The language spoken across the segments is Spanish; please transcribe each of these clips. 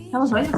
¿Estamos hoy?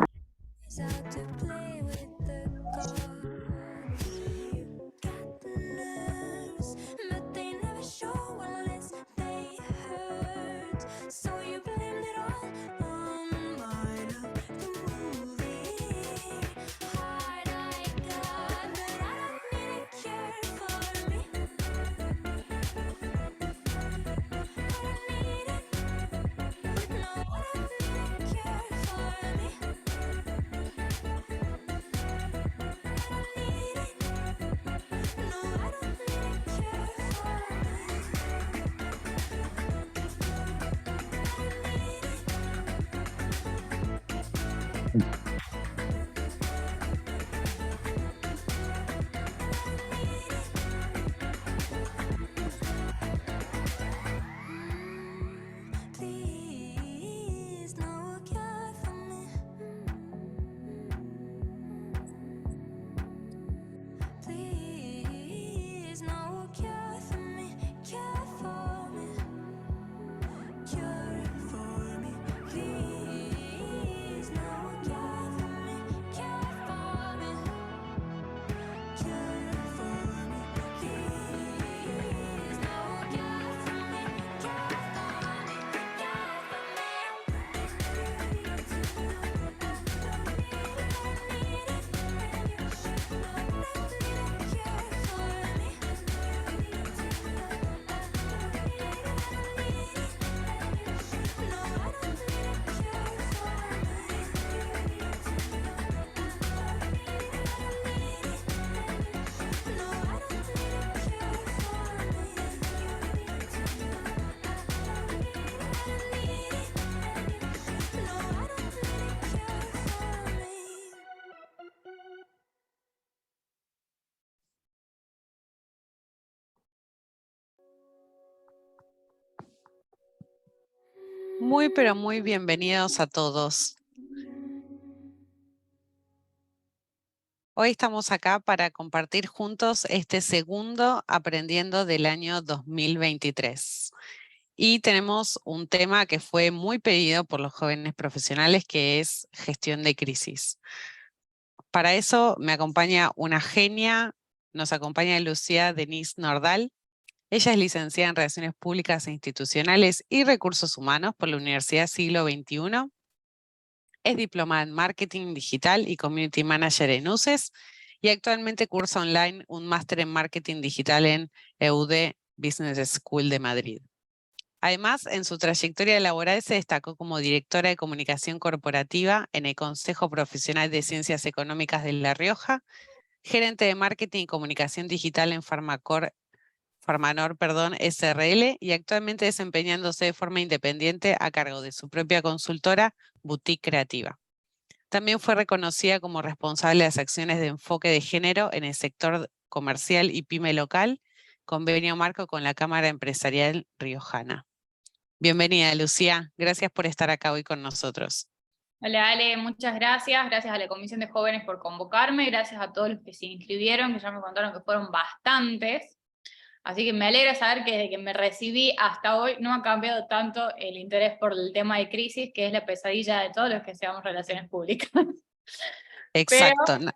Muy, pero muy bienvenidos a todos. Hoy estamos acá para compartir juntos este segundo Aprendiendo del año 2023. Y tenemos un tema que fue muy pedido por los jóvenes profesionales, que es gestión de crisis. Para eso me acompaña una genia, nos acompaña Lucía Denise Nordal. Ella es licenciada en Relaciones Públicas e Institucionales y Recursos Humanos por la Universidad Siglo XXI. Es diplomada en Marketing Digital y Community Manager en UCES y actualmente cursa online un máster en Marketing Digital en EUD Business School de Madrid. Además, en su trayectoria laboral se destacó como directora de comunicación corporativa en el Consejo Profesional de Ciencias Económicas de La Rioja, gerente de marketing y comunicación digital en Farmanor, SRL, y actualmente desempeñándose de forma independiente a cargo de su propia consultora Boutique Creativa. También fue reconocida como responsable de las acciones de enfoque de género en el sector comercial y pyme local, convenio marco con la Cámara Empresarial Riojana. Bienvenida, Lucía. Gracias por estar acá hoy con nosotros. Hola Ale, muchas gracias. Gracias a la Comisión de Jóvenes por convocarme. Gracias a todos los que se inscribieron, que ya me contaron que fueron bastantes. Así que me alegra saber que desde que me recibí hasta hoy no ha cambiado tanto el interés por el tema de crisis, que es la pesadilla de todos los que hacemos relaciones públicas. Exacto. Pero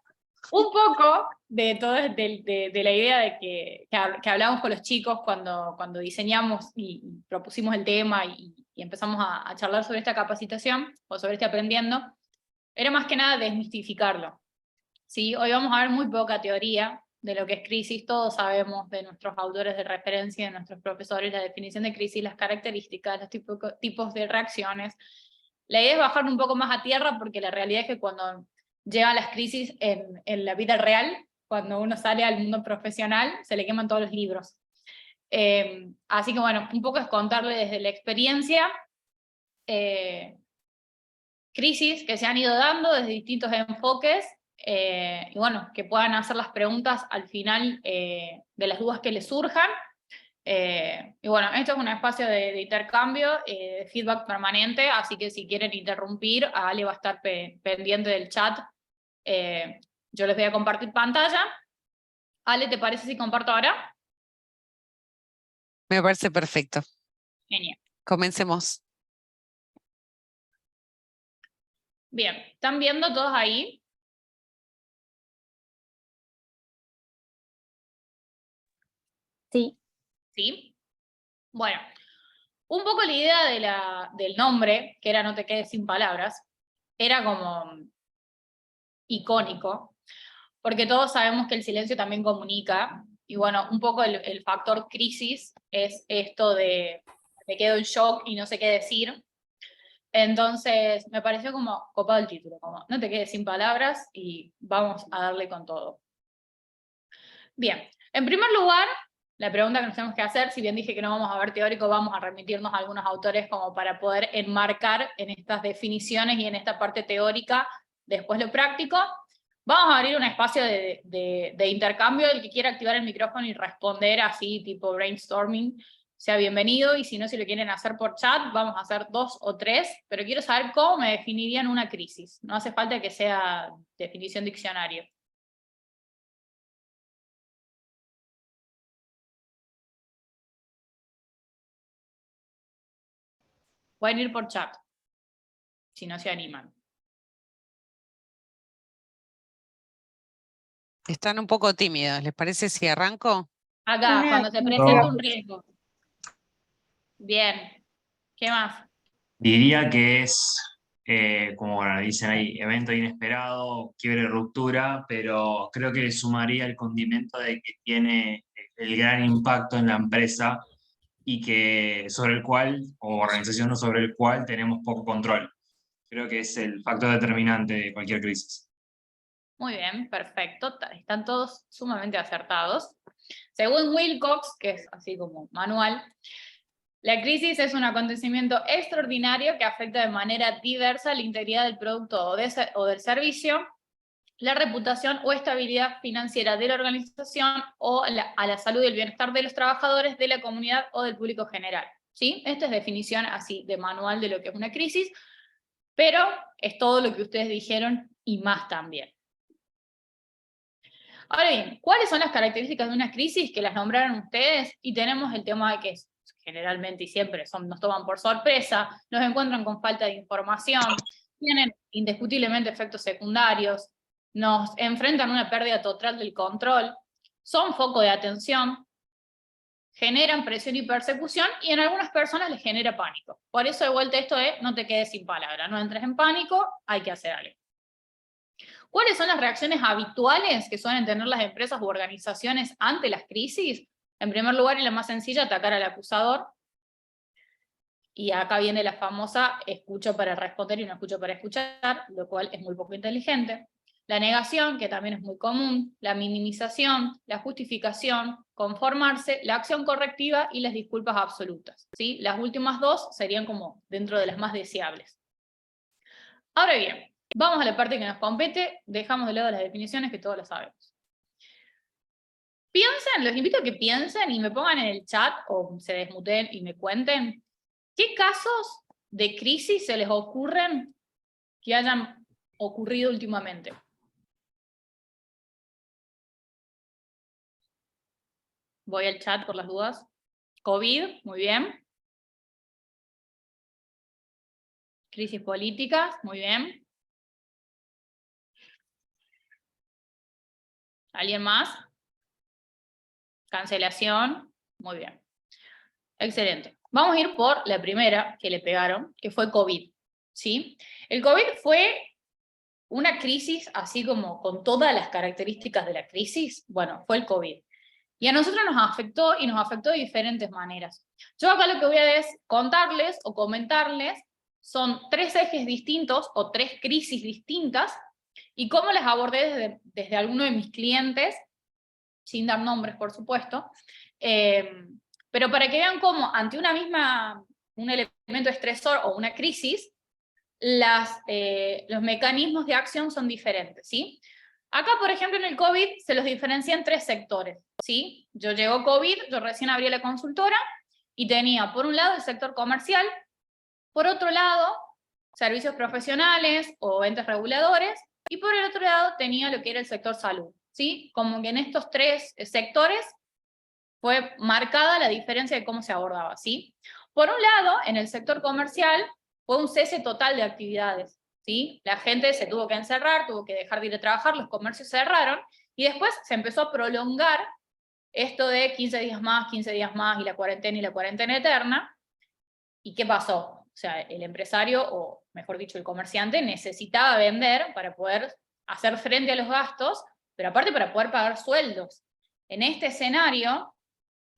un poco de todo, de la idea de que hablamos con los chicos cuando diseñamos y propusimos el tema y empezamos a charlar sobre esta capacitación o sobre este aprendiendo, era más que nada desmistificarlo. ¿Sí? Hoy vamos a ver muy poca teoría de lo que es crisis. Todos sabemos de nuestros autores de referencia, de nuestros profesores, la definición de crisis, las características, los tipos de reacciones. La idea es bajar un poco más a tierra, porque la realidad es que cuando llegan las crisis en la vida real, cuando uno sale al mundo profesional, se le queman todos los libros. Así que bueno, un poco es contarle desde la experiencia crisis que se han ido dando desde distintos enfoques, y bueno, que puedan hacer las preguntas al final de las dudas que les surjan. Y bueno, esto es un espacio de intercambio, de feedback permanente, así que si quieren interrumpir, Ale va a estar pendiente del chat. Yo les voy a compartir pantalla. Ale, ¿te parece si comparto ahora? Me parece perfecto. Genial. Comencemos. Bien, ¿están viendo todos ahí? Sí. ¿Sí? Bueno, un poco la idea del nombre, que era No te quedes sin palabras, era como icónico, porque todos sabemos que el silencio también comunica, y bueno, un poco el factor crisis es esto de me quedo en shock y no sé qué decir. Entonces, me pareció como copado el título, como no te quedes sin palabras y vamos a darle con todo. Bien, en primer lugar, la pregunta que nos tenemos que hacer, si bien dije que no vamos a ver teórico, vamos a remitirnos a algunos autores como para poder enmarcar en estas definiciones y en esta parte teórica después lo práctico. Vamos a abrir un espacio de intercambio, el que quiera activar el micrófono y responder así tipo brainstorming, sea bienvenido, y si no, si lo quieren hacer por chat, vamos a hacer 2 o 3, pero quiero saber cómo me definirían una crisis. No hace falta que sea definición diccionario. Pueden ir por chat, si no se animan. Están un poco tímidos, ¿les parece si arranco? Acá, cuando se presenta un riesgo. Bien. ¿Qué más? Diría que es, como dicen ahí, evento inesperado, quiebre, ruptura, pero creo que le sumaría el condimento de que tiene el gran impacto en la empresa y que sobre el cual, o organización sobre el cual tenemos poco control. Creo que es el factor determinante de cualquier crisis. Muy bien, perfecto. Están todos sumamente acertados. Según Wilcox, que es así como manual, la crisis es un acontecimiento extraordinario que afecta de manera diversa la integridad del producto o del servicio, la reputación o estabilidad financiera de la organización o a la salud y el bienestar de los trabajadores, de la comunidad o del público general. ¿Sí? Esta es definición así de manual de lo que es una crisis, pero es todo lo que ustedes dijeron y más también. Ahora bien, ¿cuáles son las características de una crisis que las nombraron ustedes? Y tenemos el tema de que generalmente y siempre nos toman por sorpresa, nos encuentran con falta de información, tienen indiscutiblemente efectos secundarios, nos enfrentan a una pérdida total del control, son foco de atención, generan presión y persecución, y en algunas personas les genera pánico. Por eso de vuelta esto es, no te quedes sin palabra, no entres en pánico, hay que hacer algo. ¿Cuáles son las reacciones habituales que suelen tener las empresas u organizaciones ante las crisis? En primer lugar, y la más sencilla, atacar al acusador. Y acá viene la famosa escucho para responder y no escucho para escuchar, lo cual es muy poco inteligente. La negación, que también es muy común, la minimización, la justificación, conformarse, la acción correctiva y las disculpas absolutas. ¿Sí? Las últimas dos serían como dentro de las más deseables. Ahora bien, vamos a la parte que nos compete, dejamos de lado las definiciones que todos lo sabemos. Piensen, los invito a que piensen y me pongan en el chat o se desmuteen y me cuenten qué casos de crisis se les ocurren que hayan ocurrido últimamente. Voy al chat por las dudas. COVID, muy bien. Crisis políticas, muy bien. ¿Alguien más? Cancelación, muy bien. Excelente. Vamos a ir por la primera que le pegaron, que fue COVID. ¿Sí? El COVID fue una crisis así como con todas las características de la crisis. Bueno, fue el COVID. Y a nosotros nos afectó y nos afectó de diferentes maneras. Yo acá lo que voy a contarles o comentarles son 3 ejes distintos o 3 crisis distintas y cómo las abordé desde alguno de mis clientes, sin dar nombres por supuesto, pero para que vean cómo ante un elemento estresor o una crisis, los mecanismos de acción son diferentes, ¿sí? Acá, por ejemplo, en el COVID se los diferencia en 3 sectores, ¿sí? Yo llegó COVID, yo recién abrí la consultora y tenía, por un lado, el sector comercial, por otro lado, servicios profesionales o entes reguladores, y por el otro lado tenía lo que era el sector salud, ¿sí? Como que en estos 3 sectores fue marcada la diferencia de cómo se abordaba, ¿sí? Por un lado, en el sector comercial, fue un cese total de actividades, ¿sí? La gente se tuvo que encerrar, tuvo que dejar de ir a trabajar, los comercios cerraron, y después se empezó a prolongar esto de 15 días más, 15 días más, y la cuarentena eterna. ¿Y qué pasó? O sea, el empresario, o mejor dicho, el comerciante, necesitaba vender para poder hacer frente a los gastos, pero aparte para poder pagar sueldos. En este escenario,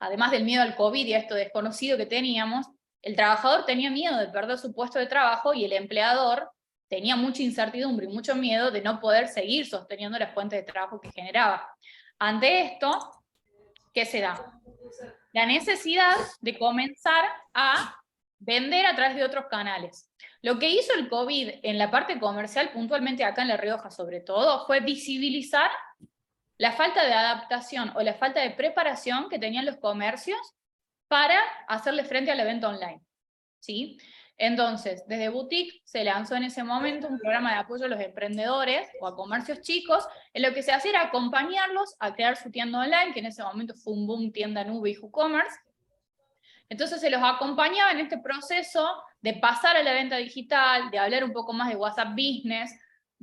además del miedo al COVID y a esto desconocido que teníamos, el trabajador tenía miedo de perder su puesto de trabajo y el empleador tenía mucha incertidumbre y mucho miedo de no poder seguir sosteniendo las fuentes de trabajo que generaba. Ante esto, ¿qué se da? La necesidad de comenzar a vender a través de otros canales. Lo que hizo el COVID en la parte comercial, puntualmente acá en La Rioja sobre todo, fue visibilizar la falta de adaptación o la falta de preparación que tenían los comercios para hacerle frente al evento online, ¿sí? Entonces, desde Boutique se lanzó en ese momento un programa de apoyo a los emprendedores o a comercios chicos, en lo que se hacía era acompañarlos a crear su tienda online, que en ese momento fue un boom tienda nube y WooCommerce. Entonces se los acompañaba en este proceso de pasar a la venta digital, de hablar un poco más de WhatsApp Business,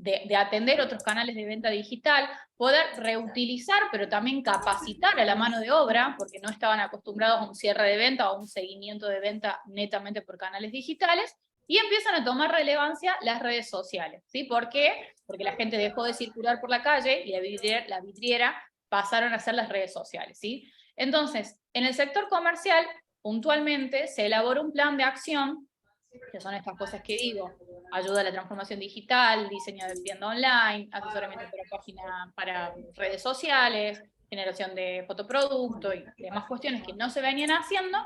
de atender otros canales de venta digital, poder reutilizar, pero también capacitar a la mano de obra, porque no estaban acostumbrados a un cierre de venta o a un seguimiento de venta netamente por canales digitales, y empiezan a tomar relevancia las redes sociales, ¿sí? ¿Por qué? Porque la gente dejó de circular por la calle y la vidriera pasaron a ser las redes sociales, ¿sí? Entonces, en el sector comercial, puntualmente, se elaboró un plan de acción, que son estas cosas que digo: ayuda a la transformación digital, diseño de tienda online, asesoramiento para redes sociales, generación de fotoproducto y demás cuestiones que no se venían haciendo,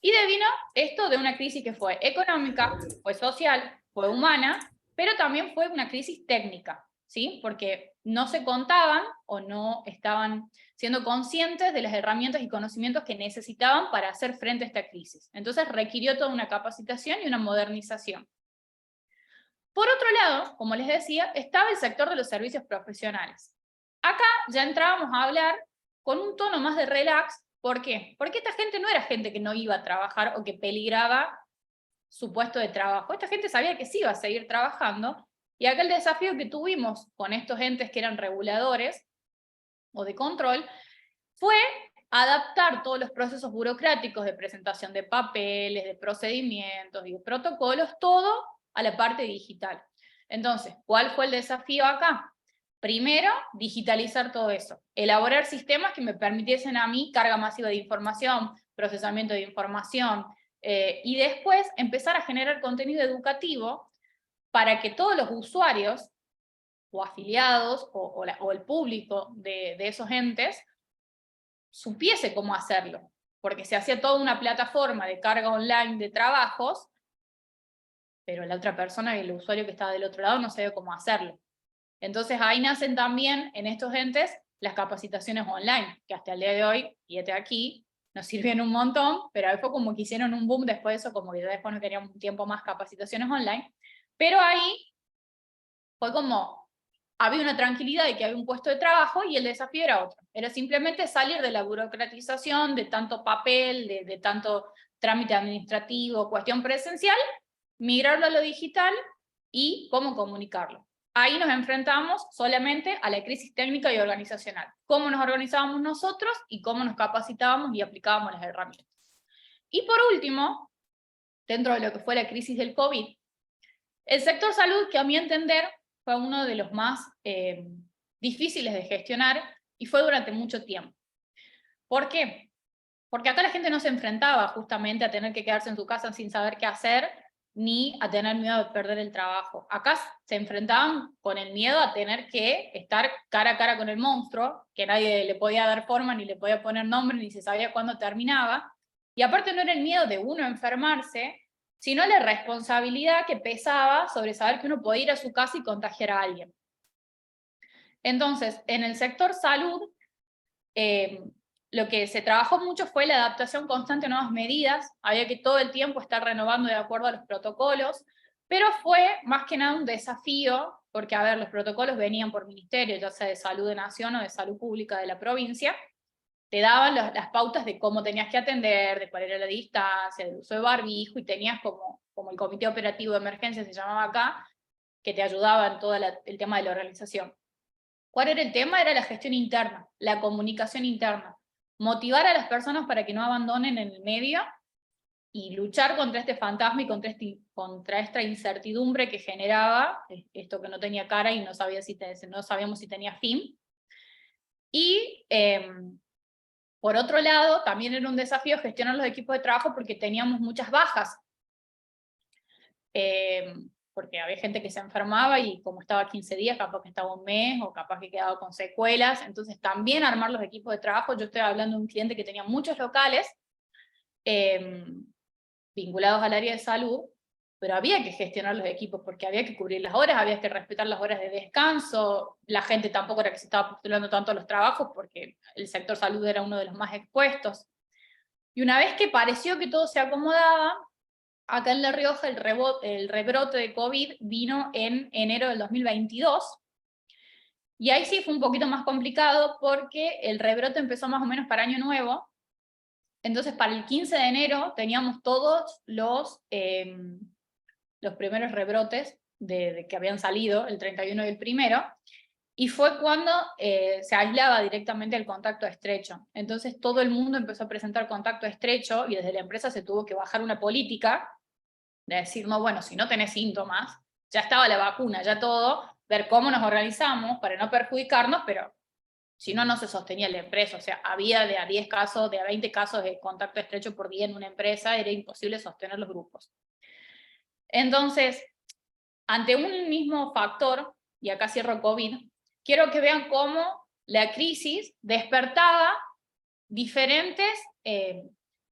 y devino esto de una crisis que fue económica, fue social, fue humana, pero también fue una crisis técnica, ¿sí? Porque no se contaban o no estaban siendo conscientes de las herramientas y conocimientos que necesitaban para hacer frente a esta crisis. Entonces requirió toda una capacitación y una modernización. Por otro lado, como les decía, estaba el sector de los servicios profesionales. Acá ya entrábamos a hablar con un tono más de relax. ¿Por qué? Porque esta gente no era gente que no iba a trabajar o que peligraba su puesto de trabajo. Esta gente sabía que sí iba a seguir trabajando, y acá el desafío que tuvimos con estos entes que eran reguladores o de control fue adaptar todos los procesos burocráticos de presentación de papeles, de procedimientos y de protocolos, todo a la parte digital. Entonces, ¿cuál fue el desafío acá? Primero, digitalizar todo eso, elaborar sistemas que me permitiesen a mí carga masiva de información, procesamiento de información, y después empezar a generar contenido educativo para que todos los usuarios o afiliados o el público de esos entes supiese cómo hacerlo, porque se hacía toda una plataforma de carga online de trabajos, pero la otra persona, el usuario que estaba del otro lado, no sabía cómo hacerlo. Entonces ahí nacen también en estos entes las capacitaciones online, que hasta el día de hoy, y este aquí, nos sirven un montón, pero ahí fue como que hicieron un boom después de eso, como que ya después no queríamos un tiempo más capacitaciones online, pero ahí fue como, había una tranquilidad de que había un puesto de trabajo y el desafío era otro. Era simplemente salir de la burocratización, de tanto papel, de tanto trámite administrativo, cuestión presencial, migrarlo a lo digital y cómo comunicarlo. Ahí nos enfrentamos solamente a la crisis técnica y organizacional. Cómo nos organizábamos nosotros y cómo nos capacitábamos y aplicábamos las herramientas. Y por último, dentro de lo que fue la crisis del COVID, el sector salud, que a mi entender fue uno de los más difíciles de gestionar, y fue durante mucho tiempo. ¿Por qué? Porque acá la gente no se enfrentaba justamente a tener que quedarse en su casa sin saber qué hacer, ni a tener miedo de perder el trabajo. Acá se enfrentaban con el miedo a tener que estar cara a cara con el monstruo, que nadie le podía dar forma, ni le podía poner nombre, ni se sabía cuándo terminaba. Y aparte no era el miedo de uno enfermarse, sino la responsabilidad que pesaba sobre saber que uno podía ir a su casa y contagiar a alguien. Entonces, en el sector salud, lo que se trabajó mucho fue la adaptación constante a nuevas medidas, había que todo el tiempo estar renovando de acuerdo a los protocolos, pero fue más que nada un desafío, porque a ver, los protocolos venían por ministerio, ya sea de salud de nación o de salud pública de la provincia, te daban las pautas de cómo tenías que atender, de cuál era la distancia, del uso de barbijo, y tenías como el comité operativo de emergencia, se llamaba acá, que te ayudaba en todo el tema de la organización. ¿Cuál era el tema? Era la gestión interna, la comunicación interna. Motivar a las personas para que no abandonen en el medio y luchar contra este fantasma y contra esta incertidumbre que generaba esto que no tenía cara y no sabíamos si tenía fin. Y por otro lado, también era un desafío gestionar los equipos de trabajo porque teníamos muchas bajas. Porque había gente que se enfermaba y como estaba 15 días, capaz que estaba un mes, o capaz que quedaba con secuelas. Entonces también armar los equipos de trabajo. Yo estoy hablando de un cliente que tenía muchos locales vinculados al área de salud, pero había que gestionar los equipos porque había que cubrir las horas, había que respetar las horas de descanso. La gente tampoco era que se estaba postulando tanto a los trabajos porque el sector salud era uno de los más expuestos. Y una vez que pareció que todo se acomodaba, acá en La Rioja el rebrote de COVID vino en enero del 2022, y ahí sí fue un poquito más complicado porque el rebrote empezó más o menos para Año Nuevo. Entonces para el 15 de enero teníamos todos los primeros rebrotes de que habían salido, el 31 y el 1, y fue cuando se aislaba directamente el contacto estrecho. Entonces todo el mundo empezó a presentar contacto estrecho, y desde la empresa se tuvo que bajar una política de decir, no, bueno, si no tenés síntomas, ya estaba la vacuna, ya todo, ver cómo nos organizamos para no perjudicarnos, pero si no, no se sostenía la empresa. O sea, había de a 10 casos, de a 20 casos de contacto estrecho por día en una empresa, era imposible sostener los grupos. Entonces, ante un mismo factor, y acá cierro COVID, quiero que vean cómo la crisis despertaba diferentes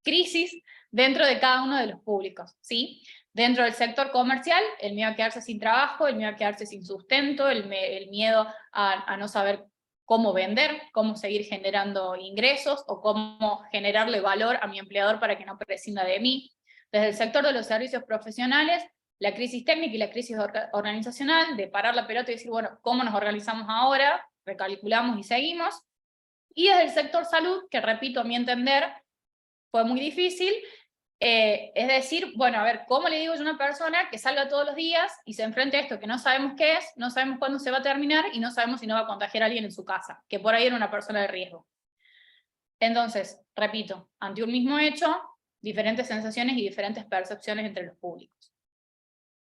crisis dentro de cada uno de los públicos, ¿sí? Dentro del sector comercial, el miedo a quedarse sin trabajo, el miedo a quedarse sin sustento, el miedo a no saber cómo vender, cómo seguir generando ingresos, o cómo generarle valor a mi empleador para que no prescinda de mí. Desde el sector de los servicios profesionales, la crisis técnica y la crisis organizacional, de parar la pelota y decir, bueno, ¿cómo nos organizamos ahora? Recalculamos y seguimos. Y desde el sector salud, que repito, a mi entender, fue muy difícil, es decir, bueno, a ver, ¿cómo le digo yo a una persona que salga todos los días y se enfrente a esto que no sabemos qué es, no sabemos cuándo se va a terminar y no sabemos si no va a contagiar a alguien en su casa, que por ahí era una persona de riesgo? Entonces, repito, ante un mismo hecho, diferentes sensaciones y diferentes percepciones entre los públicos.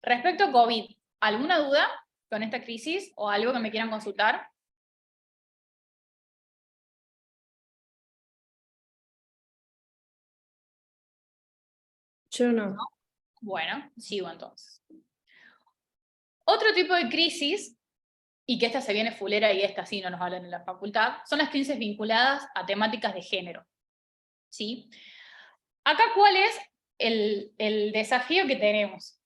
Respecto a COVID, ¿alguna duda con esta crisis o algo que me quieran consultar? Yo no. Bueno, sigo entonces. Otro tipo de crisis, y que esta se viene fulera y esta sí no nos hablan en la facultad, son las crisis vinculadas a temáticas de género. ¿Sí? Acá, ¿cuál es el desafío que tenemos?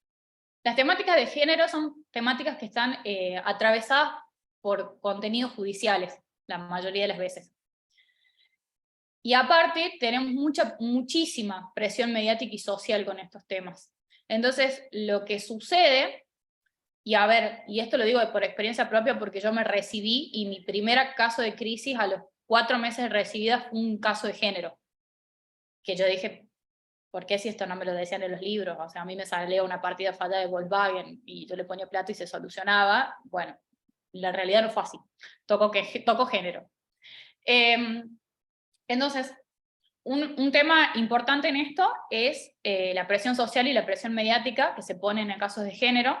Las temáticas de género son temáticas que están atravesadas por contenidos judiciales, la mayoría de las veces. Y aparte, tenemos muchísima presión mediática y social con estos temas. Entonces, lo que sucede, y a ver, y esto lo digo por experiencia propia porque yo me recibí, y mi primer caso de crisis a los 4 meses de recibida fue un caso de género. Que yo dije, ¿por qué si esto no me lo decían en los libros? O sea, a mí me salía una partida fallada de Volkswagen y yo le ponía plata y se solucionaba. Bueno, la realidad no fue así. Tocó género. Entonces, un tema importante en esto es la presión social y la presión mediática que se pone en casos de género.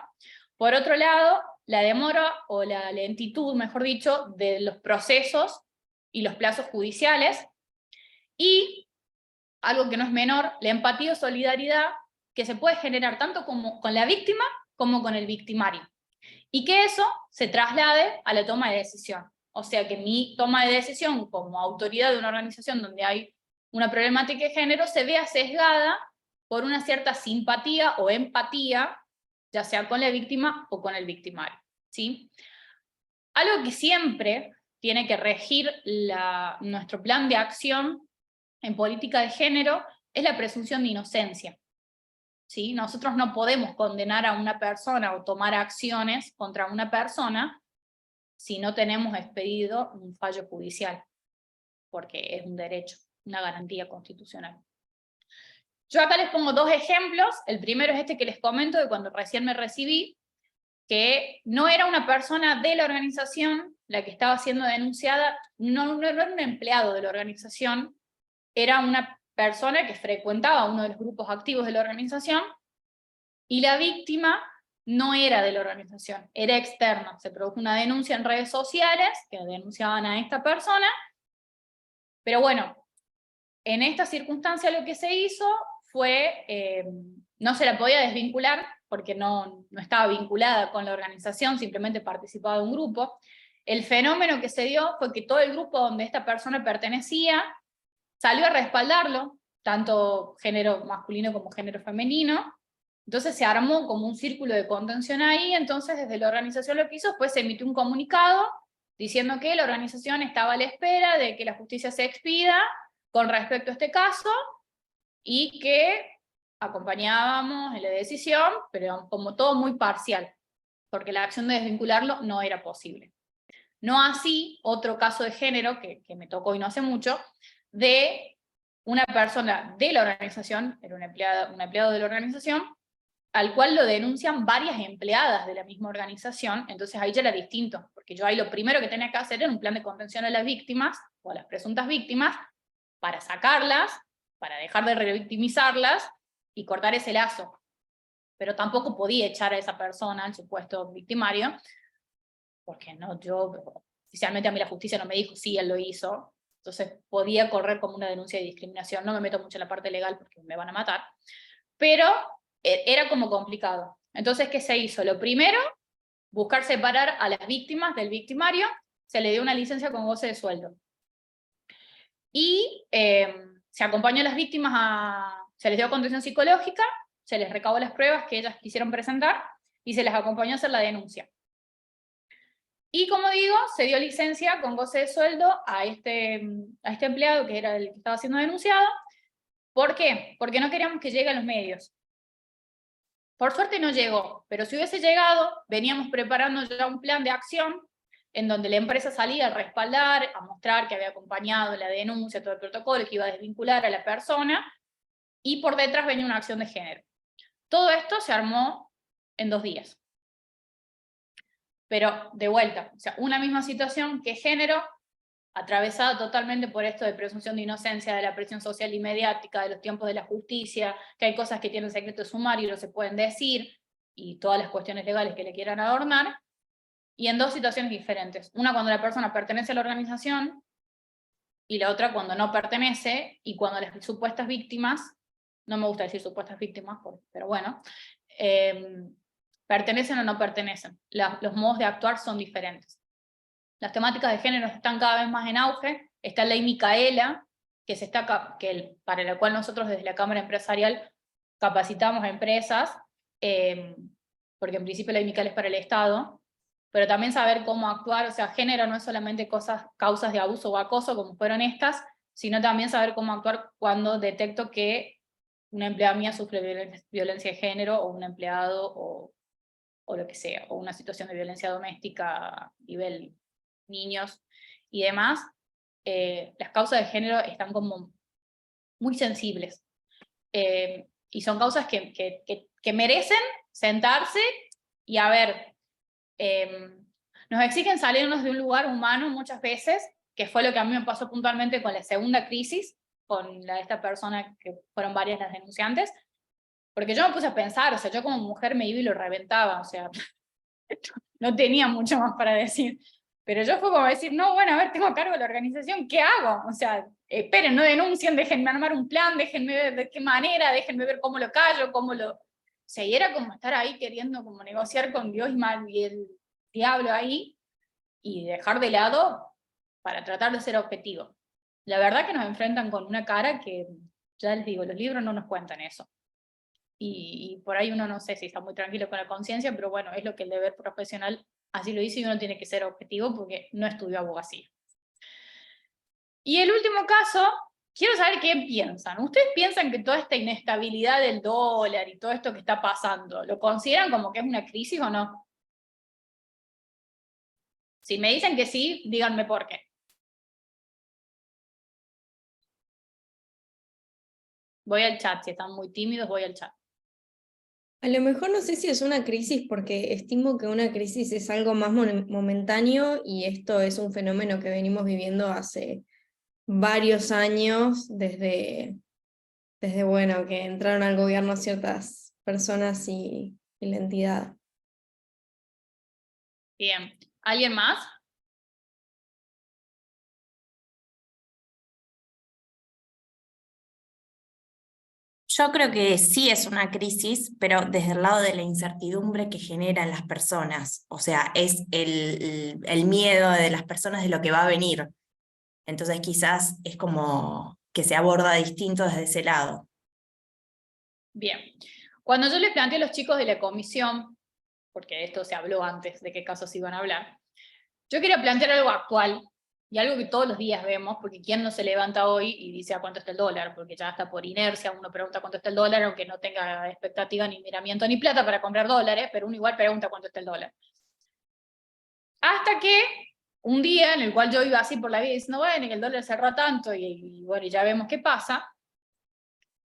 Por otro lado, la demora o la lentitud, mejor dicho, de los procesos y los plazos judiciales. Y, algo que no es menor, la empatía o solidaridad que se puede generar tanto con la víctima como con el victimario. Y que eso se traslade a la toma de decisión. O sea, que mi toma de decisión como autoridad de una organización donde hay una problemática de género se vea sesgada por una cierta simpatía o empatía, ya sea con la víctima o con el victimario, ¿sí? Algo que siempre tiene que regir nuestro plan de acción en política de género es la presunción de inocencia. ¿Sí? Nosotros no podemos condenar a una persona o tomar acciones contra una persona si no tenemos expedido un fallo judicial, porque es un derecho, una garantía constitucional. Yo acá les pongo 2 ejemplos. El primero es este que les comento de cuando recién me recibí, que no era una persona de la organización la que estaba siendo denunciada, no era un empleado de la organización, era una persona que frecuentaba uno de los grupos activos de la organización, y la víctima no era de la organización, era externa. Se produjo una denuncia en redes sociales que denunciaban a esta persona, pero bueno, en esta circunstancia lo que se hizo fue, no se la podía desvincular, porque no estaba vinculada con la organización, simplemente participaba de un grupo. El fenómeno que se dio fue que todo el grupo donde esta persona pertenecía salió a respaldarlo, tanto género masculino como género femenino. Entonces se armó como un círculo de contención ahí. Entonces desde la organización lo que hizo fue se emitió un comunicado diciendo que la organización estaba a la espera de que la justicia se expida con respecto a este caso, y que acompañábamos en la decisión, pero como todo muy parcial, porque la acción de desvincularlo no era posible. No así otro caso de género, que me tocó y no hace mucho, de una persona de la organización, era un empleado de la organización, al cual lo denuncian varias empleadas de la misma organización. Entonces ahí ya era distinto, porque yo ahí lo primero que tenía que hacer era un plan de contención a las víctimas, o a las presuntas víctimas, para sacarlas, para dejar de revictimizarlas, y cortar ese lazo. Pero tampoco podía echar a esa persona, al supuesto victimario, porque no, oficialmente a mí la justicia no me dijo sí, él lo hizo, entonces podía correr como una denuncia de discriminación. No me meto mucho en la parte legal porque me van a matar, pero era como complicado. Entonces, ¿qué se hizo? Lo primero, buscar separar a las víctimas del victimario. Se le dio una licencia con goce de sueldo. Y se acompañó a las víctimas, se les dio contención psicológica, se les recabó las pruebas que ellas quisieron presentar, y se les acompañó a hacer la denuncia. Y como digo, se dio licencia con goce de sueldo a este empleado, que era el que estaba siendo denunciado. ¿Por qué? Porque no queríamos que llegue a los medios. Por suerte no llegó, pero si hubiese llegado, veníamos preparando ya un plan de acción en donde la empresa salía a respaldar, a mostrar que había acompañado la denuncia, todo el protocolo, que iba a desvincular a la persona, y por detrás venía una acción de género. Todo esto se armó en 2 días. Pero de vuelta, o sea, una misma situación que género, atravesada totalmente por esto de presunción de inocencia, de la presión social y mediática, de los tiempos de la justicia, que hay cosas que tienen secreto sumario y no se pueden decir, y todas las cuestiones legales que le quieran adornar, y en 2 situaciones diferentes. Una cuando la persona pertenece a la organización, y la otra cuando no pertenece, y cuando las supuestas víctimas, no me gusta decir supuestas víctimas, pero bueno, pertenecen o no pertenecen. Los modos de actuar son diferentes. Las temáticas de género están cada vez más en auge. Está la ley Micaela, para la cual nosotros desde la Cámara Empresarial capacitamos a empresas, porque en principio la ley Micaela es para el Estado, pero también saber cómo actuar. O sea, género no es solamente causas de abuso o acoso, como fueron estas, sino también saber cómo actuar cuando detecto que una empleada mía sufre violencia de género, o un empleado, o lo que sea, o una situación de violencia doméstica a nivel niños y demás. Las causas de género están como muy sensibles, y son causas que merecen sentarse y a ver, nos exigen salirnos de un lugar humano muchas veces, que fue lo que a mí me pasó puntualmente con la segunda crisis, con la de esta persona, que fueron varias las denunciantes, porque yo me puse a pensar, o sea, yo como mujer me iba y lo reventaba, o sea, no tenía mucho más para decir. Pero yo fue como decir, no, bueno, a ver, tengo a cargo de la organización, ¿qué hago? O sea, esperen, no denuncien, déjenme armar un plan, déjenme ver de qué manera, déjenme ver cómo lo callo, cómo lo... O sea, y era como estar ahí queriendo como negociar con Dios y el diablo ahí, y dejar de lado para tratar de ser objetivo. La verdad que nos enfrentan con una cara que, ya les digo, los libros no nos cuentan eso. Y por ahí uno no sé si está muy tranquilo con la conciencia, pero bueno, es lo que el deber profesional así lo dice, y uno tiene que ser objetivo porque no estudió abogacía. Y el último caso, quiero saber qué piensan. ¿Ustedes piensan que toda esta inestabilidad del dólar y todo esto que está pasando, lo consideran como que es una crisis o no? Si me dicen que sí, díganme por qué. Voy al chat, si están muy tímidos, voy al chat. A lo mejor no sé si es una crisis, porque estimo que una crisis es algo más momentáneo y esto es un fenómeno que venimos viviendo hace varios años, desde bueno, que entraron al gobierno ciertas personas y la entidad. Bien. ¿Alguien más? Yo creo que sí es una crisis, pero desde el lado de la incertidumbre que generan las personas. O sea, es el miedo de las personas de lo que va a venir. Entonces quizás es como que se aborda distinto desde ese lado. Bien. Cuando yo les planteé a los chicos de la comisión, porque esto se habló antes de qué casos iban a hablar, yo quería plantear algo actual y algo que todos los días vemos, porque ¿quién no se levanta hoy y dice a cuánto está el dólar? Porque ya está por inercia, uno pregunta cuánto está el dólar, aunque no tenga expectativa ni miramiento ni plata para comprar dólares, pero uno igual pregunta cuánto está el dólar. Hasta que un día en el cual yo iba así por la vida diciendo, bueno, que el dólar cerró tanto y bueno, ya vemos qué pasa,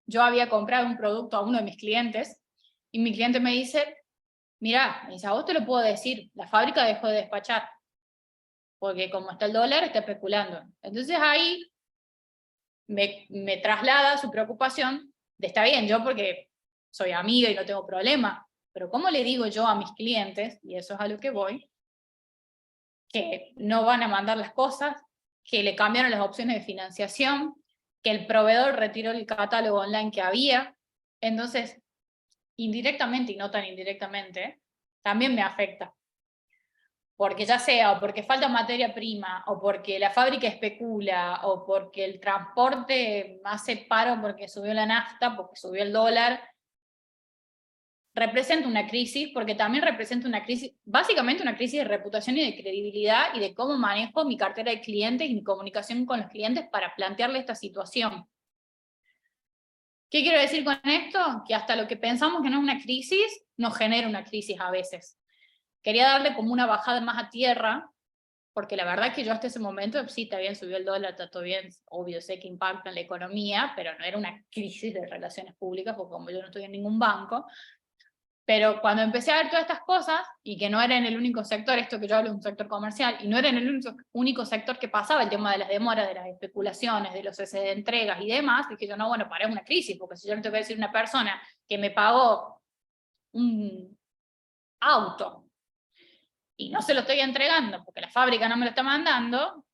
yo había comprado un producto a uno de mis clientes y mi cliente me dice, mirá, me dice, a vos te lo puedo decir, la fábrica dejó de despachar, porque como está el dólar, está especulando. Entonces ahí me traslada su preocupación de, está bien, yo porque soy amiga y no tengo problema, pero ¿cómo le digo yo a mis clientes, y eso es a lo que voy, que no van a mandar las cosas, que le cambiaron las opciones de financiación, que el proveedor retiró el catálogo online que había? Entonces, indirectamente y no tan indirectamente, también me afecta. Porque ya sea o porque falta materia prima, o porque la fábrica especula, o porque el transporte hace paro porque subió la nafta, porque subió el dólar, representa una crisis, porque también representa una crisis, básicamente una crisis de reputación y de credibilidad, y de cómo manejo mi cartera de clientes y mi comunicación con los clientes para plantearle esta situación. ¿Qué quiero decir con esto? Que hasta lo que pensamos que no es una crisis, nos genera una crisis a veces. Quería darle como una bajada más a tierra, porque la verdad es que yo hasta ese momento, sí, está bien, subió el dólar, está todo bien, obvio, sé que impacta en la economía, pero no era una crisis de relaciones públicas, porque como yo no estoy en ningún banco, pero cuando empecé a ver todas estas cosas, y que no era en el único sector, esto que yo hablo de un sector comercial, y no era en el único sector que pasaba el tema de las demoras, de las especulaciones, de los cese de entregas y demás, dije yo, no, bueno, para una crisis, porque si yo le tengo que decir a una persona que me pagó un auto, y no se lo estoy entregando porque la fábrica no me lo está mandando,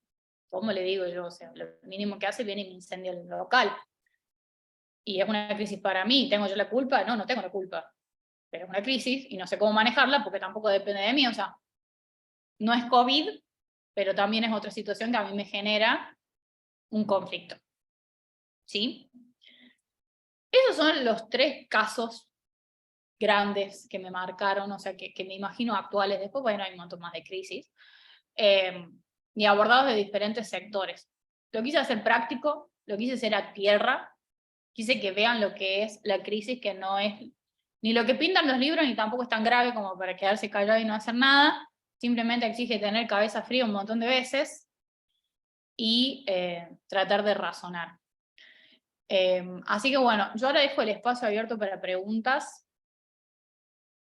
¿cómo le digo yo? O sea, lo mínimo que hace viene y me incendia el local. Y es una crisis para mí, ¿tengo yo la culpa? No, no tengo la culpa. Pero es una crisis y no sé cómo manejarla porque tampoco depende de mí. O sea, no es COVID, pero también es otra situación que a mí me genera un conflicto. ¿Sí? Esos son los 3 casos grandes que me marcaron, o sea, que me imagino actuales. Después, bueno, hay un montón más de crisis. Y abordados de diferentes sectores. Lo quise hacer práctico, lo quise hacer a tierra, quise que vean lo que es la crisis, que no es ni lo que pintan los libros, ni tampoco es tan grave como para quedarse callado y no hacer nada, simplemente exige tener cabeza fría un montón de veces y tratar de razonar. Así que bueno, yo ahora dejo el espacio abierto para preguntas.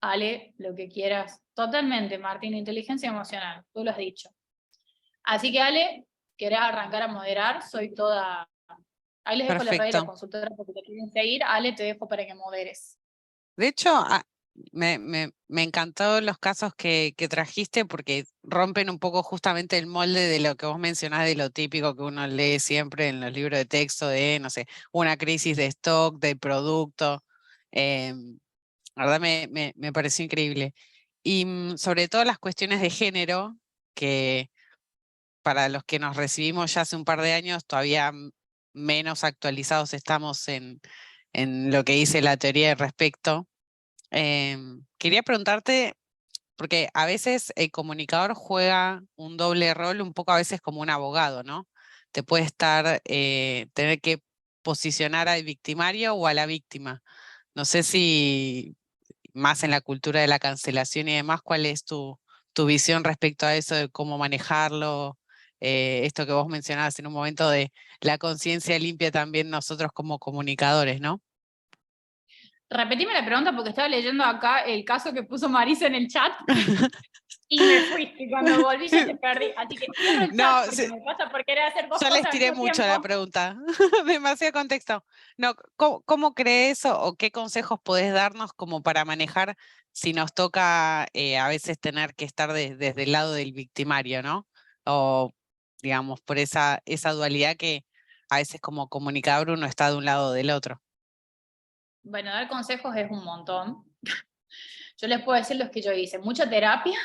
Ale, lo que quieras. Totalmente, Martín, inteligencia emocional, tú lo has dicho. Así que Ale, ¿querés arrancar a moderar? Soy toda... Ahí les dejo la red de la Perfecto. consultora porque te quieren seguir. Ale, te dejo para que moderes. De hecho, me encantó los casos que trajiste porque rompen un poco justamente el molde de lo que vos mencionás, de lo típico que uno lee siempre en los libros de texto de, no sé, una crisis de stock, de producto. La verdad me pareció increíble. Y sobre todo las cuestiones de género, que para los que nos recibimos ya hace un par de años, todavía menos actualizados estamos en lo que dice la teoría al respecto. Quería preguntarte, porque a veces el comunicador juega un doble rol, un poco a veces como un abogado, ¿no? Te puede estar, tener que posicionar al victimario o a la víctima. No sé si más en la cultura de la cancelación y demás, ¿cuál es tu visión respecto a eso de cómo manejarlo? Esto que vos mencionabas en un momento de la conciencia limpia también nosotros como comunicadores, ¿no? Repetime la pregunta porque estaba leyendo acá el caso que puso Marisa en el chat y me fui. Y cuando volví ya te perdí. Así que cierro el No, chat porque me pasa por querer hacer dos yo cosas les al tiré mismo mucho la tiempo. pregunta, demasiado contexto. No, ¿cómo crees o qué consejos podés darnos como para manejar si nos toca a veces tener que estar desde el lado del victimario, ¿no? O digamos, por esa dualidad que a veces como comunicador uno está de un lado o del otro. Bueno, dar consejos es un montón. Yo les puedo decir los que yo hice. Mucha terapia.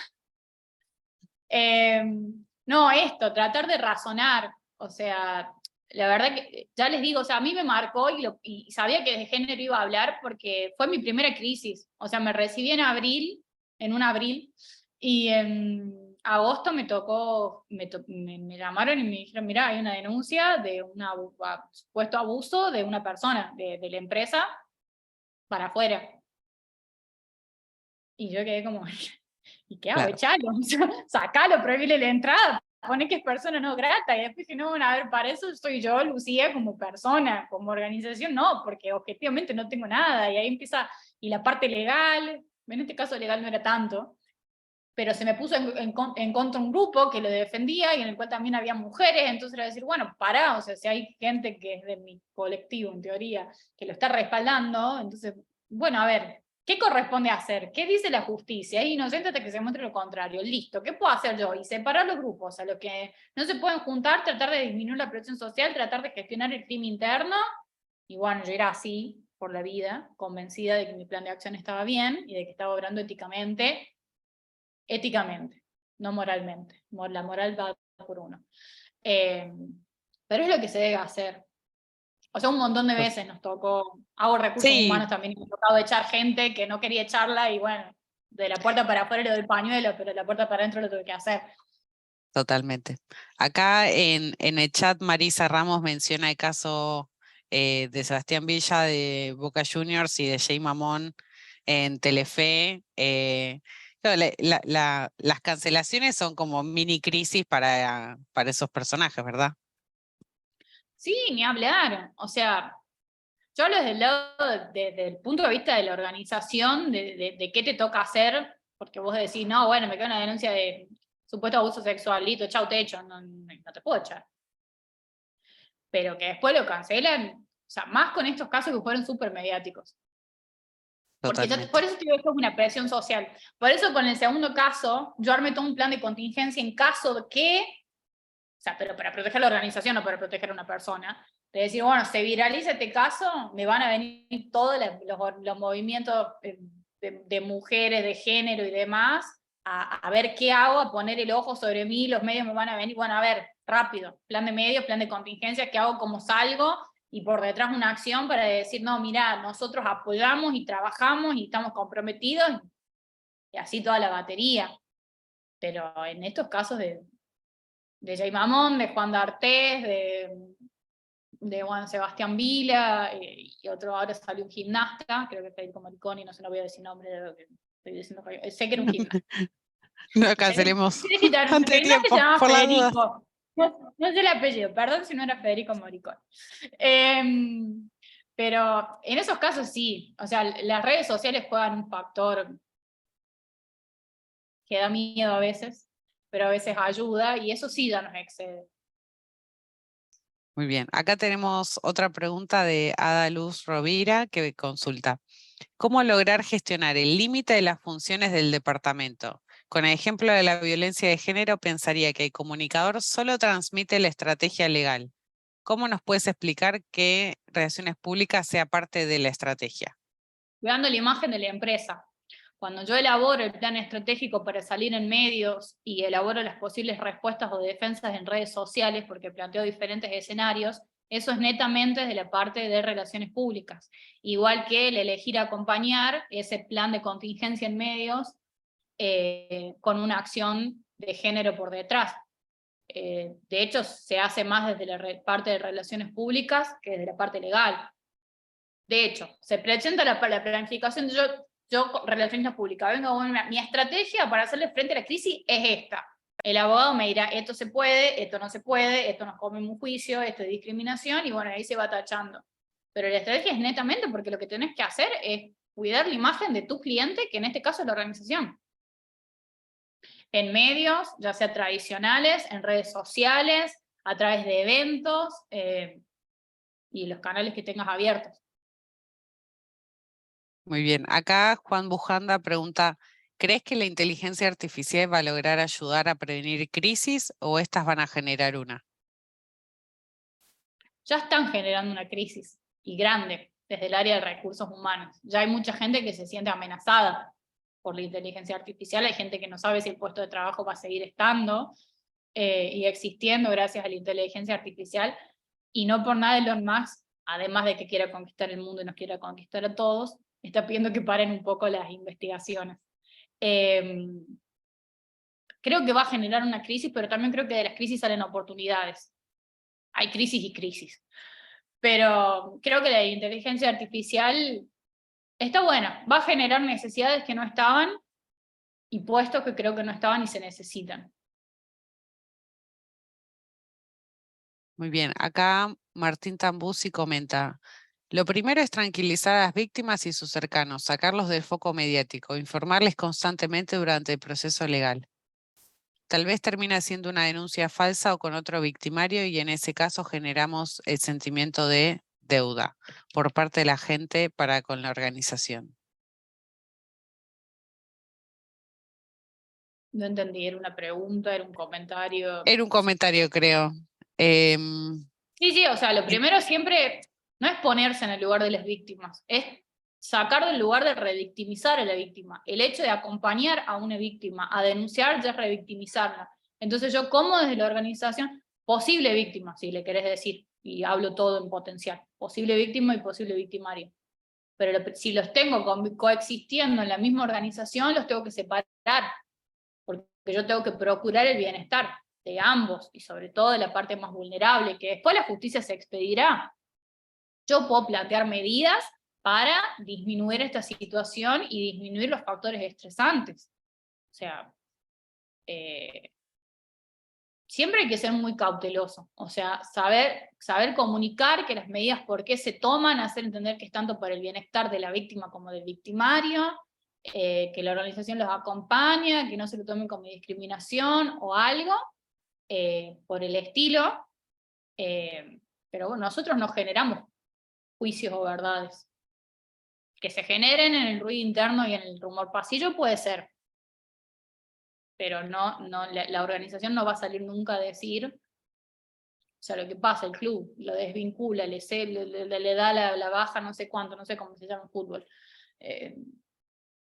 No, esto, tratar de razonar. O sea, la verdad que ya les digo, o sea, a mí me marcó y sabía que de género iba a hablar porque fue mi primera crisis. O sea, me recibí en abril, y en agosto me tocó, me llamaron y me dijeron, mira, hay una denuncia de un supuesto abuso de una persona de la empresa para afuera. Y yo quedé como, ¿y qué hago? Claro. Echalo, sacalo, prohibile la entrada, pone que es persona no grata, y después que no, bueno, a ver, para eso soy yo, Lucía, como persona, como organización, no, porque objetivamente no tengo nada, y ahí empieza, y la parte legal, en este caso legal no era tanto, pero se me puso en contra un grupo que lo defendía, y en el cual también había mujeres, entonces era decir, bueno, pará, o sea, si hay gente que es de mi colectivo, en teoría, que lo está respaldando, entonces, bueno, a ver, ¿qué corresponde hacer? ¿Qué dice la justicia? Es inocente hasta que se muestre lo contrario. Listo, ¿qué puedo hacer yo? Y separar los grupos, a los que no se pueden juntar, tratar de disminuir la presión social, tratar de gestionar el clima interno, y bueno, yo era así por la vida, convencida de que mi plan de acción estaba bien, y de que estaba obrando éticamente, no moralmente. La moral va por uno. Pero es lo que se debe hacer. O sea, un montón de veces nos tocó, hago recursos Sí, humanos también, me ha tocado echar gente que no quería echarla y bueno, de la puerta para afuera lo del pañuelo, pero de la puerta para adentro lo tuve que hacer. totalmente. Acá en el chat Marisa Ramos menciona el caso de Sebastián Villa de Boca Juniors y de Jay Mamón en Telefe. Claro, las cancelaciones son como mini crisis para esos personajes, ¿verdad? Sí, ni hablar. O sea, yo hablo desde el lado, desde el punto de vista de la organización, de qué te toca hacer, porque vos decís, no, bueno, me queda una denuncia de supuesto abuso sexual, listo, chau, te echo, no te puedo echar. Pero que después lo cancelan, o sea, más con estos casos que fueron súper mediáticos. Porque por Totalmente. eso te digo que es una presión social. Por eso con el segundo caso, yo armé todo un plan de contingencia en caso de que, o sea, pero para proteger la organización, no para proteger a una persona, de decir, bueno, se viraliza este caso, me van a venir todos los movimientos de mujeres, de género y demás, a ver qué hago, a poner el ojo sobre mí, los medios me van a venir, bueno, a ver, rápido, plan de medios, plan de contingencia, qué hago, cómo salgo, y por detrás una acción para decir, no, mira, nosotros apoyamos y trabajamos y estamos comprometidos, y así toda la batería. Pero en estos casos de Jay Mamón, de Juan D'Artés, de Juan Sebastián Vila, y otro ahora salió un gimnasta, creo que Federico Mariconi, no sé, no voy a decir nombre de lo que estoy diciendo, sé que era un gimnasta. No Sé que cancelemos era un antes de gimnasta que se tiempo, llamaba por las dudas. Federico. No sé el apellido, perdón si no era Federico Moricón. Pero en esos casos sí, o sea, las redes sociales juegan un factor que da miedo a veces, pero a veces ayuda, y eso sí ya nos excede. Muy bien, acá tenemos otra pregunta de Ada Luz Rovira que consulta. ¿Cómo lograr gestionar el límite de las funciones del departamento? Con el ejemplo de la violencia de género, pensaría que el comunicador solo transmite la estrategia legal. ¿Cómo nos puedes explicar que relaciones públicas sea parte de la estrategia? Cuidando la imagen de la empresa. Cuando yo elaboro el plan estratégico para salir en medios y elaboro las posibles respuestas o defensas en redes sociales, porque planteo diferentes escenarios, eso es netamente de la parte de relaciones públicas. Igual que el elegir acompañar ese plan de contingencia en medios con una acción de género por detrás. De hecho, se hace más desde la parte de relaciones públicas que desde la parte legal. De hecho, se presenta la planificación, yo relaciones públicas, vengo, mi estrategia para hacerle frente a la crisis es esta. El abogado me dirá, esto se puede, esto no se puede, esto nos come un juicio, esto es discriminación, y bueno, ahí se va tachando. pero la estrategia es netamente porque lo que tenés que hacer es cuidar la imagen de tu cliente, que en este caso es la organización. En medios, ya sea tradicionales, en redes sociales, a través de eventos y los canales que tengas abiertos. Muy bien. Acá Juan Bujanda pregunta, ¿crees que la inteligencia artificial va a lograr ayudar a prevenir crisis o estas van a generar una? Ya están generando una crisis, y grande, desde el área de recursos humanos. Ya hay mucha gente que se siente amenazada por la inteligencia artificial, hay gente que no sabe si el puesto de trabajo va a seguir estando y existiendo gracias a la inteligencia artificial, y no por nada Elon Musk, además de que quiera conquistar el mundo y nos quiera conquistar a todos, está pidiendo que paren un poco las investigaciones. Creo que va a generar una crisis, pero también creo que de las crisis salen oportunidades. Hay crisis y crisis. Pero creo que la inteligencia artificial está buena, va a generar necesidades que no estaban y puestos que creo que no estaban y se necesitan. Muy bien, acá Martín Tambusi comenta, lo primero es tranquilizar a las víctimas y sus cercanos, sacarlos del foco mediático, informarles constantemente durante el proceso legal. Tal vez termina siendo una denuncia falsa o con otro victimario y en ese caso generamos el sentimiento de deuda por parte de la gente para con la organización. No entendí, era una pregunta, era un comentario. Era un comentario, creo. Sí, o sea, lo primero siempre no es ponerse en el lugar de las víctimas, es sacar del lugar de revictimizar a la víctima. El hecho de acompañar a una víctima a denunciar ya es revictimizarla. Entonces yo, como desde la organización, posible víctima, si le querés decir, y hablo todo en potencial, posible víctima y posible victimario. Pero si los tengo coexistiendo en la misma organización, los tengo que separar, porque yo tengo que procurar el bienestar de ambos, y sobre todo de la parte más vulnerable, que después la justicia se expedirá. Yo puedo plantear medidas para disminuir esta situación y disminuir los factores estresantes. O sea, siempre hay que ser muy cauteloso, o sea, saber comunicar que las medidas por qué se toman, hacer entender que es tanto para el bienestar de la víctima como del victimario, que la organización los acompaña, que no se lo tomen como discriminación o algo, por el estilo, pero bueno, nosotros no generamos juicios o verdades. Que se generen en el ruido interno y en el rumor pasillo puede ser, pero la organización no va a salir nunca a decir, o sea, lo que pasa, el club lo desvincula, le da la baja, no sé cuánto, no sé cómo se llama en fútbol.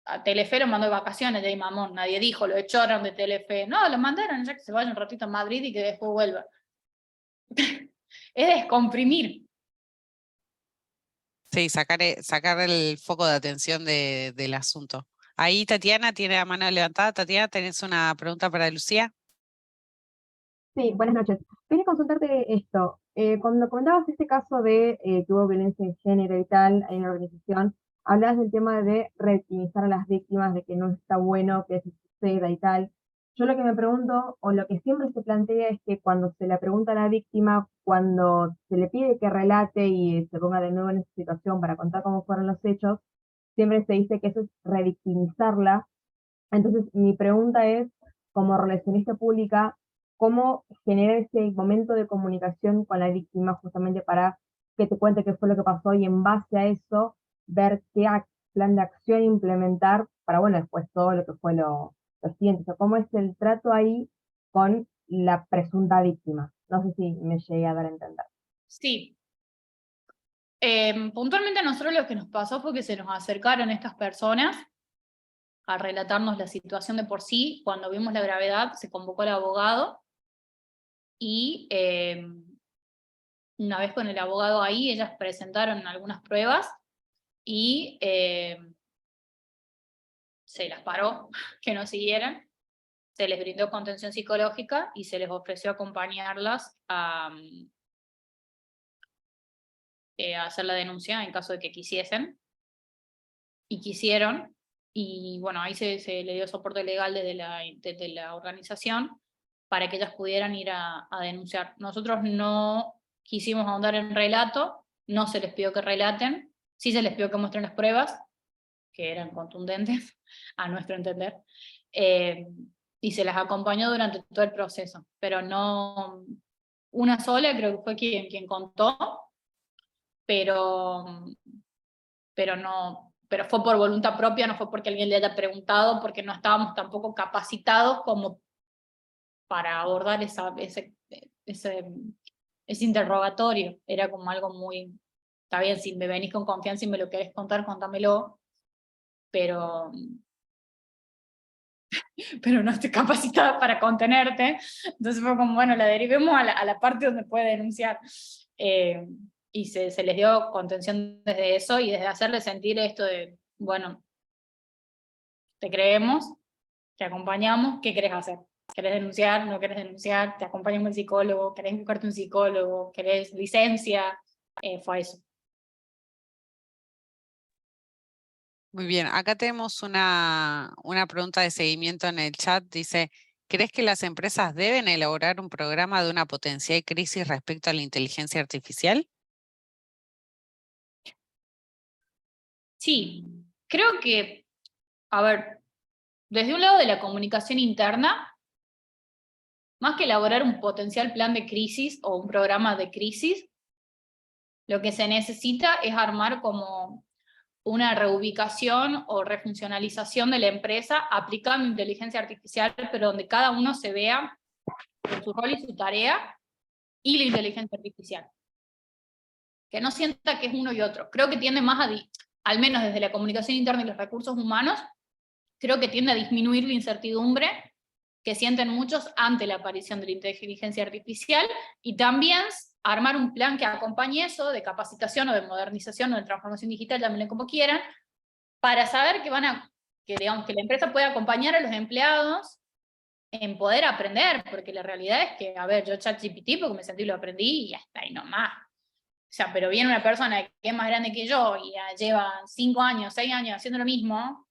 A Telefe lo mandó de vacaciones de mamón, nadie dijo, lo echaron de Telefe. No, lo mandaron ya que se vaya un ratito a Madrid y que después vuelva. Es descomprimir. Sí, sacar el foco de atención del asunto. Ahí Tatiana tiene la mano levantada. Tatiana, ¿tenés una pregunta para Lucía? Sí, buenas noches. Quería consultarte esto. Cuando comentabas este caso de que hubo violencia de género y tal en la organización, hablabas del tema de revictimizar a las víctimas, de que no está bueno que eso suceda y tal. Yo lo que me pregunto, o lo que siempre se plantea, es que cuando se le pregunta a la víctima, cuando se le pide que relate y se ponga de nuevo en esa situación para contar cómo fueron los hechos, siempre se dice que eso es revictimizarla. Entonces, mi pregunta es, como relacionista pública, ¿cómo generar ese momento de comunicación con la víctima justamente para que te cuente qué fue lo que pasó y en base a eso ver qué plan de acción implementar para, bueno, después todo lo que fue lo siguiente? O sea, ¿cómo es el trato ahí con la presunta víctima? No sé si me llegué a dar a entender. Sí. Puntualmente a nosotros lo que nos pasó fue que se nos acercaron estas personas a relatarnos la situación de por sí. Cuando vimos la gravedad se convocó al abogado y una vez con el abogado ahí ellas presentaron algunas pruebas y se las paró que no siguieran, se les brindó contención psicológica y se les ofreció acompañarlas a hacer la denuncia en caso de que quisiesen, y quisieron, y bueno, ahí se le dio soporte legal desde la organización para que ellas pudieran ir a denunciar. Nosotros no quisimos ahondar en relato, no se les pidió que relaten, sí se les pidió que muestren las pruebas, que eran contundentes, a nuestro entender, y se las acompañó durante todo el proceso, pero no, una sola creo que fue quien contó, pero fue por voluntad propia, no fue porque alguien le haya preguntado, porque no estábamos tampoco capacitados como para abordar ese interrogatorio. Era como algo muy, está bien, si me venís con confianza y me lo querés contar, contámelo, pero no estoy capacitada para contenerte. Entonces fue como, bueno, la derivemos a la parte donde puede denunciar. Y se les dio contención desde eso y desde hacerle sentir esto de, bueno, te creemos, te acompañamos, ¿qué querés hacer? ¿Querés denunciar? ¿No querés denunciar? ¿Te acompañamos el psicólogo? ¿Querés buscarte un psicólogo? ¿Querés licencia? Fue eso. Muy bien, acá tenemos una pregunta de seguimiento en el chat. Dice, ¿crees que las empresas deben elaborar un programa de una potencial crisis respecto a la inteligencia artificial? Sí, creo que, a ver, desde un lado de la comunicación interna, más que elaborar un potencial plan de crisis o un programa de crisis, lo que se necesita es armar como una reubicación o refuncionalización de la empresa aplicando inteligencia artificial, pero donde cada uno se vea con su rol y su tarea y la inteligencia artificial. Que no sienta que es uno y otro. Creo que tiende más al menos desde la comunicación interna y los recursos humanos, creo que tiende a disminuir la incertidumbre que sienten muchos ante la aparición de la inteligencia artificial, y también armar un plan que acompañe eso, de capacitación o de modernización o de transformación digital, llámenle como quieran, para saber digamos, que la empresa puede acompañar a los empleados en poder aprender, porque la realidad es que, a ver, yo ChatGPT porque me sentí lo aprendí y ya está, y no más. O sea, pero viene una persona que es más grande que yo y ya lleva 5 años, 6 años haciendo lo mismo,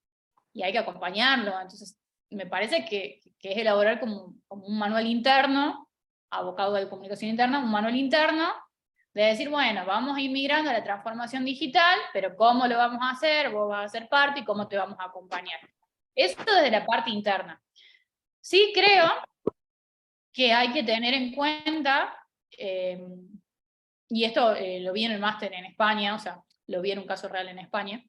y hay que acompañarlo. Entonces, me parece que es elaborar como un manual interno, abocado a la comunicación interna, un manual interno, de decir, bueno, vamos a ir migrando a la transformación digital, pero ¿cómo lo vamos a hacer? Vos vas a ser parte y cómo te vamos a acompañar. Esto desde la parte interna. Sí creo que hay que tener en cuenta, y esto lo vi en el máster en España, o sea, lo vi en un caso real en España,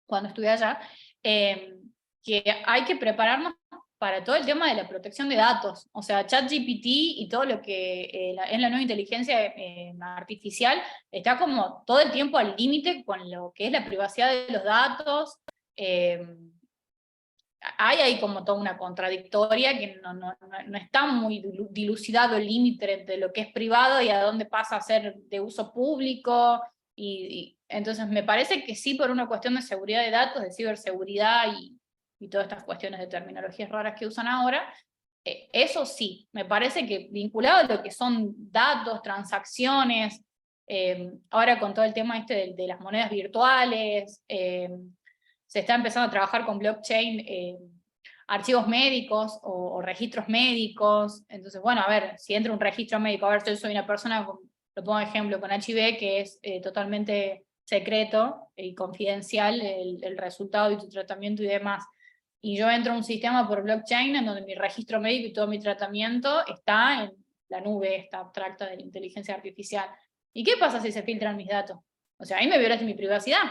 cuando estuve allá, que hay que prepararnos para todo el tema de la protección de datos. O sea, ChatGPT y todo lo que es la nueva inteligencia artificial está como todo el tiempo al límite con lo que es la privacidad de los datos. Hay ahí como toda una contradictoria que no está muy dilucidado el límite entre lo que es privado y a dónde pasa a ser de uso público. Entonces me parece que sí, por una cuestión de seguridad de datos, de ciberseguridad y todas estas cuestiones de terminologías raras que usan ahora, eso sí, me parece que vinculado a lo que son datos, transacciones, ahora con todo el tema de las monedas virtuales, se está empezando a trabajar con blockchain, archivos médicos o registros médicos. Entonces, bueno, a ver, si entra un registro médico, a ver, yo soy una persona, lo pongo de ejemplo, con HIV, que es totalmente secreto y confidencial el resultado y tu tratamiento y demás, y yo entro a un sistema por blockchain en donde mi registro médico y todo mi tratamiento está en la nube esta abstracta de la inteligencia artificial. ¿Y qué pasa si se filtran mis datos? O sea, ahí me violaste mi privacidad.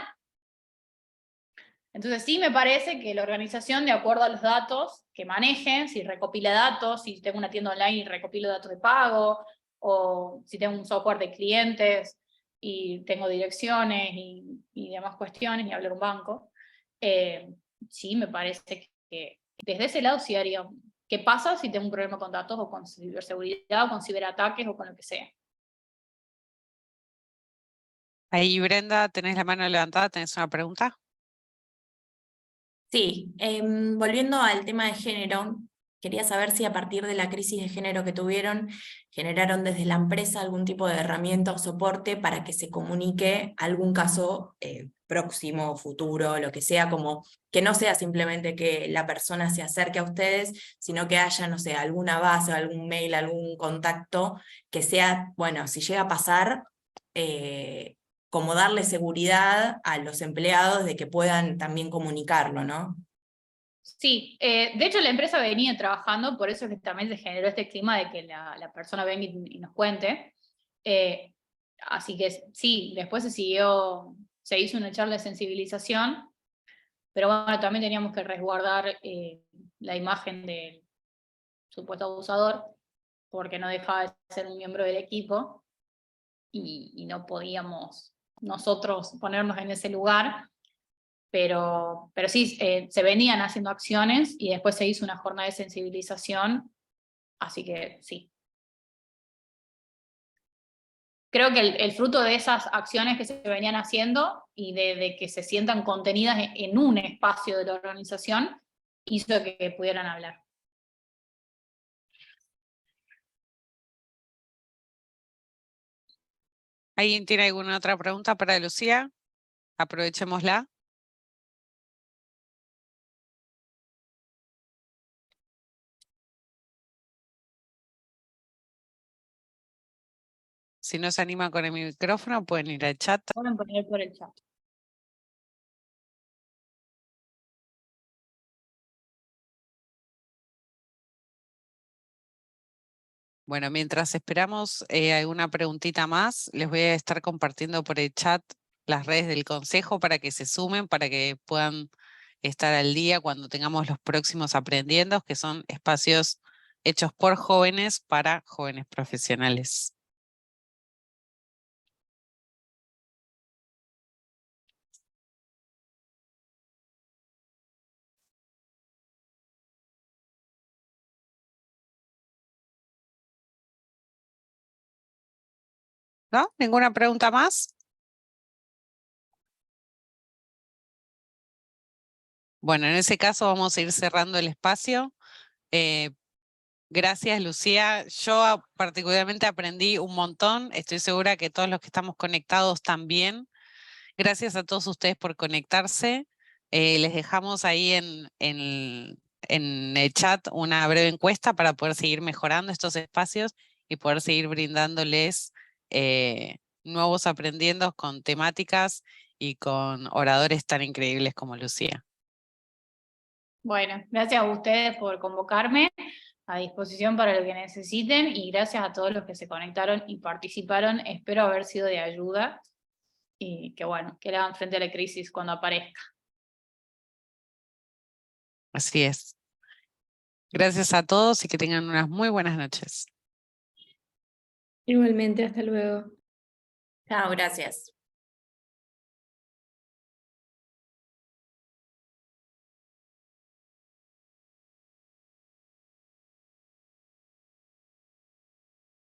Entonces sí me parece que la organización, de acuerdo a los datos que manejen, si recopila datos, si tengo una tienda online y recopilo datos de pago, o si tengo un software de clientes y tengo direcciones y demás cuestiones, ni hablar un banco, sí me parece que desde ese lado sí haría. ¿Qué pasa si tengo un problema con datos o con ciberseguridad o con ciberataques o con lo que sea? Ahí, Brenda, tenés la mano levantada, ¿tenés una pregunta? Sí, volviendo al tema de género, quería saber si a partir de la crisis de género que tuvieron, generaron desde la empresa algún tipo de herramienta o soporte para que se comunique algún caso próximo, futuro, lo que sea, como que no sea simplemente que la persona se acerque a ustedes, sino que haya, no sé, alguna base, algún mail, algún contacto, que sea, bueno, si llega a pasar, como darle seguridad a los empleados de que puedan también comunicarlo, ¿no? Sí, de hecho la empresa venía trabajando, por eso es que también se generó este clima de que la persona venga y nos cuente. Así que sí, después se hizo una charla de sensibilización, pero bueno, también teníamos que resguardar la imagen del supuesto abusador, porque no dejaba de ser un miembro del equipo y no podíamos nosotros ponernos en ese lugar. Pero sí, se venían haciendo acciones y después se hizo una jornada de sensibilización, así que sí. Creo que el fruto de esas acciones que se venían haciendo y de que se sientan contenidas en un espacio de la organización hizo que pudieran hablar. ¿Alguien tiene alguna otra pregunta para Lucía? Aprovechémosla. Si no se anima con el micrófono, pueden ir al chat. Pueden poner por el chat. Bueno, mientras esperamos alguna preguntita más, les voy a estar compartiendo por el chat las redes del consejo para que se sumen, para que puedan estar al día cuando tengamos los próximos aprendiendos, que son espacios hechos por jóvenes para jóvenes profesionales. ¿No? ¿Ninguna pregunta más? Bueno, en ese caso vamos a ir cerrando el espacio. Gracias, Lucía. Yo particularmente aprendí un montón. Estoy segura que todos los que estamos conectados también. Gracias a todos ustedes por conectarse. Les dejamos ahí en el chat una breve encuesta para poder seguir mejorando estos espacios y poder seguir brindándoles nuevos aprendiendos con temáticas y con oradores tan increíbles como Lucía. Bueno, gracias a ustedes por convocarme, a disposición para lo que necesiten, y gracias a todos los que se conectaron y participaron. Espero haber sido de ayuda y que bueno, que le hagan frente a la crisis cuando aparezca. Así es. Gracias a todos y que tengan unas muy buenas noches. Igualmente, hasta luego. Chao, gracias.